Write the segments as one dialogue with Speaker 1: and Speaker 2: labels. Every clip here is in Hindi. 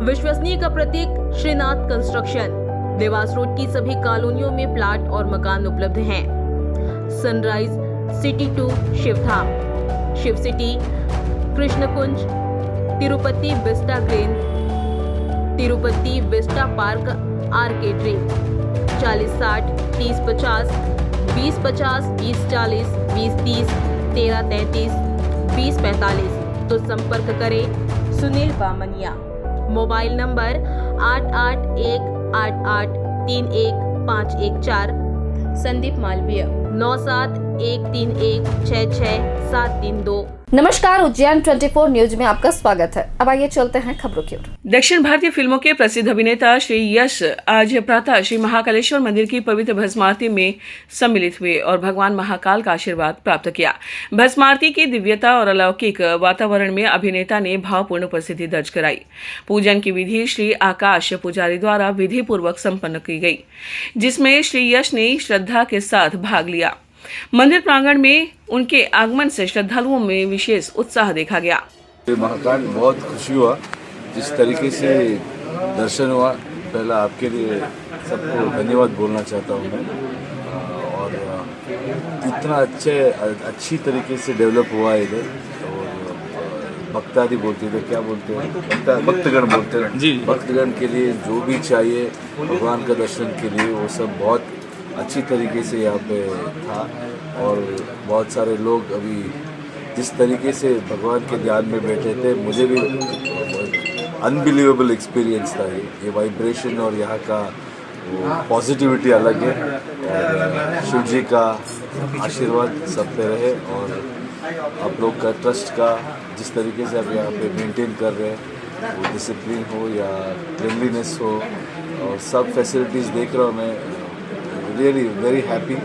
Speaker 1: विश्वसनीय का प्रतीक श्रीनाथ कंस्ट्रक्शन। देवास रोड की सभी कॉलोनियों में प्लाट और मकान उपलब्ध हैं। Sunrise city 2 Shivdham, Shiv city, Krishnakunj, Tirupati vista green, Tirupati vista park arcade dream. 40-60, 30-50, 20-50, 20-40, 20-30, 13-33, 20-45। तो संपर्क करें सुनील बामनिया। Mobile number 8818831514। संदीप मालवीय 9713166732।
Speaker 2: नमस्कार, उज्जैन 24 न्यूज में आपका स्वागत है। अब आइए चलते हैं खबरों की ओर।
Speaker 3: दक्षिण भारतीय फिल्मों के प्रसिद्ध अभिनेता श्री यश आज प्रातः श्री महाकालेश्वर मंदिर की पवित्र भस्म आरती में सम्मिलित हुए और भगवान महाकाल का आशीर्वाद प्राप्त किया। भस्म आरती की दिव्यता और अलौकिक वातावरण में अभिनेता ने भावपूर्ण उपस्थिति दर्ज कराई। पूजन की विधि श्री आकाश पुजारी द्वारा विधि पूर्वक संपन्न की गई, जिसमें श्री यश ने श्रद्धा के साथ भाग लिया। मंदिर प्रांगण में उनके आगमन से श्रद्धालुओं में विशेष उत्साह देखा गया।
Speaker 4: महाकाल बहुत खुशी हुआ जिस तरीके से दर्शन हुआ। पहला आपके लिए सबको धन्यवाद बोलना चाहता हूँ मैं। और इतना अच्छी तरीके से डेवलप हुआ है इधर। और भक्तादि बोलते थे, क्या बोलते हैं, भक्तगण बोलते हैं जी। भक्तगण के लिए जो भी चाहिए भगवान का दर्शन के लिए वो सब बहुत अच्छी तरीके से यहाँ पे था। और बहुत सारे लोग अभी जिस तरीके से भगवान के ध्यान में बैठे थे, मुझे भी अनबिलीवेबल एक्सपीरियंस था। ये वाइब्रेशन और यहाँ का पॉजिटिविटी अलग है। और शिव जी का आशीर्वाद सब पे रहे और आप लोग का ट्रस्ट का जिस तरीके से आप यहाँ पे मेंटेन कर रहे हैं, वो डिसिप्लिन हो या क्लीनलीनेस हो और सब फैसिलिटीज़ देख रहा हूँ मैं। Really very happy.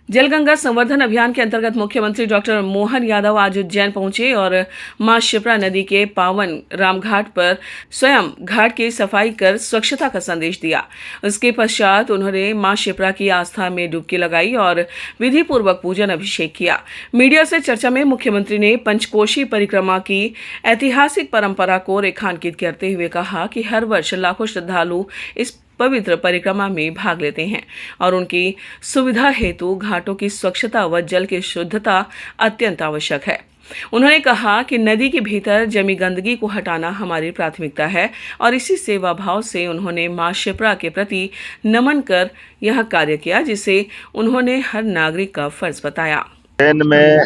Speaker 3: जलगंगा संवर्धन अभियान के अंतर्गत मुख्यमंत्री डॉक्टर मोहन यादव आज उज्जैन पहुंचे और मां शिप्रा नदी के पावन रामघाट पर स्वयं घाट की सफाई कर स्वच्छता का संदेश दिया। उसके पश्चात उन्होंने मां शिप्रा की आस्था में डुबकी लगाई और विधि पूर्वक पूजन अभिषेक किया। मीडिया से चर्चा में मुख्यमंत्री ने पंचकोशी परिक्रमा की ऐतिहासिक परंपरा को रेखांकित करते हुए कहा कि हर वर्ष लाखों श्रद्धालु इस पवित्र परिक्रमा में भाग लेते हैं और उनकी सुविधा हेतु घाटों की स्वच्छता व जल की शुद्धता अत्यंत आवश्यक है। उन्होंने कहा कि नदी के भीतर जमी गंदगी को हटाना हमारी प्राथमिकता है और इसी सेवा भाव से उन्होंने मां शिप्रा के प्रति नमन कर यह कार्य किया, जिसे उन्होंने हर नागरिक का फर्ज बताया।
Speaker 5: उज्जैन में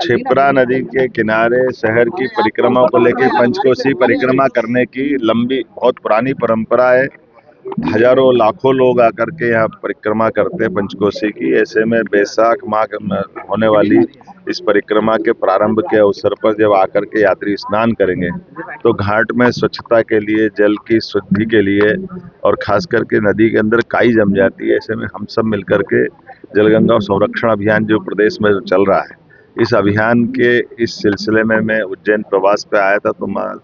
Speaker 5: शिप्रा नदी के किनारे शहर की परिक्रमा को लेकर पंचकोशी परिक्रमा करने की लंबी बहुत पुरानी परंपरा है। हजारों लाखों लोग आकर के यहाँ परिक्रमा करते हैं पंचकोशी की। ऐसे में बैसाख माह होने वाली इस परिक्रमा के प्रारंभ के अवसर पर जब आकर के यात्री स्नान करेंगे तो घाट में स्वच्छता के लिए, जल की शुद्धि के लिए और खास करके नदी के अंदर काई जम जाती है। ऐसे में हम सब मिलकर के जलगंगा संरक्षण अभियान जो प्रदेश में चल रहा है, इस अभियान के इस सिलसिले में मैं उज्जैन प्रवास पे आया था तो मां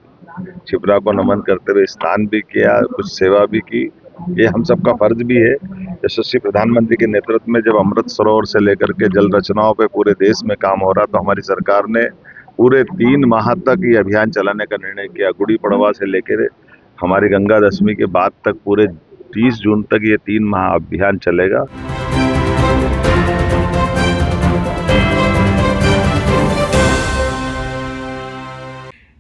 Speaker 5: शिप्रा को नमन करते हुए स्नान भी किया, कुछ सेवा भी की। ये हम सबका फर्ज भी है। यशस्वी प्रधानमंत्री के नेतृत्व में जब अमृत सरोवर से लेकर के जल रचनाओं पे पूरे देश में काम हो रहा तो हमारी सरकार ने पूरे 3 माह तक ये अभियान चलाने का निर्णय किया। गुड़ी पड़वा से लेकर हमारी गंगा दशमी के बाद तक पूरे 30 जून तक ये 3 माह अभियान चलेगा।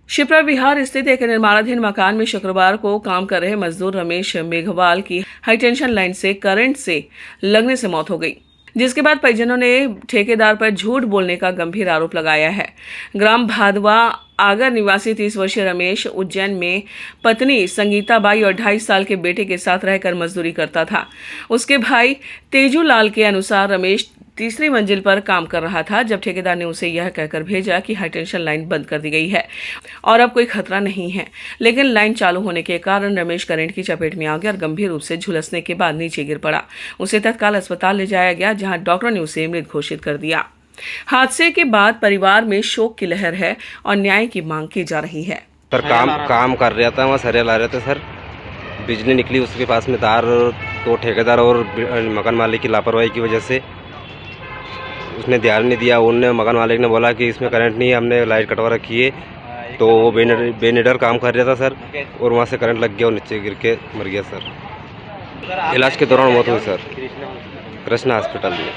Speaker 3: शिप्रा विहार स्थित एक निर्माणाधीन मकान में शुक्रवार को काम कर रहे मजदूर रमेश मेघवाल की हाईटेंशन लाइन से करंट से लगने से मौत हो गई, जिसके बाद परिजनों ने ठेकेदार पर झूठ बोलने का गंभीर आरोप लगाया है। ग्राम भादवा आगर निवासी 30 वर्षीय रमेश उज्जैन में पत्नी संगीताबाई और 2.5 साल के बेटे के साथ रहकर मजदूरी करता था। उसके भाई तेजू लाल के अनुसार रमेश तीसरी मंजिल पर काम कर रहा था जब ठेकेदार ने उसे यह कहकर भेजा कि हाईटेंशन लाइन बंद कर दी गई है और अब कोई खतरा नहीं है, लेकिन लाइन चालू होने के कारण रमेश करंट की चपेट में आ गया और गंभीर रूप से झुलसने के बाद नीचे गिर पड़ा। उसे तत्काल अस्पताल ले जाया गया, जहां डॉक्टर ने उसे मृत घोषित कर दिया। हादसे के बाद परिवार में शोक की लहर है और न्याय की मांग की जा रही है।
Speaker 6: सर काम कर रहा था, वहाँ सरिया ला रहे थे सर, बिजली निकली उसके पास में तार, तो ठेकेदार और मकान मालिक की लापरवाही की वजह से उसने ध्यान नहीं दिया। उनने मकान मालिक ने बोला कि इसमें करंट नहीं है, हमने लाइट कटवा रखी है, तो वो बेनिडर काम कर रहा था सर, और वहाँ से करंट लग गया और नीचे गिर के मर गया सर। इलाज के दौरान मौत हुई सर, कृष्णा हॉस्पिटल में।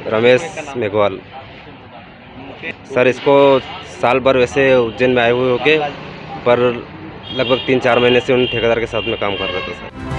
Speaker 6: रमेश मेघवाल सर, इसको साल भर वैसे उज्जैन में आए हुए होके, पर लगभग 3-4 महीने से उन ठेकेदार के साथ में काम कर रहे थे सर।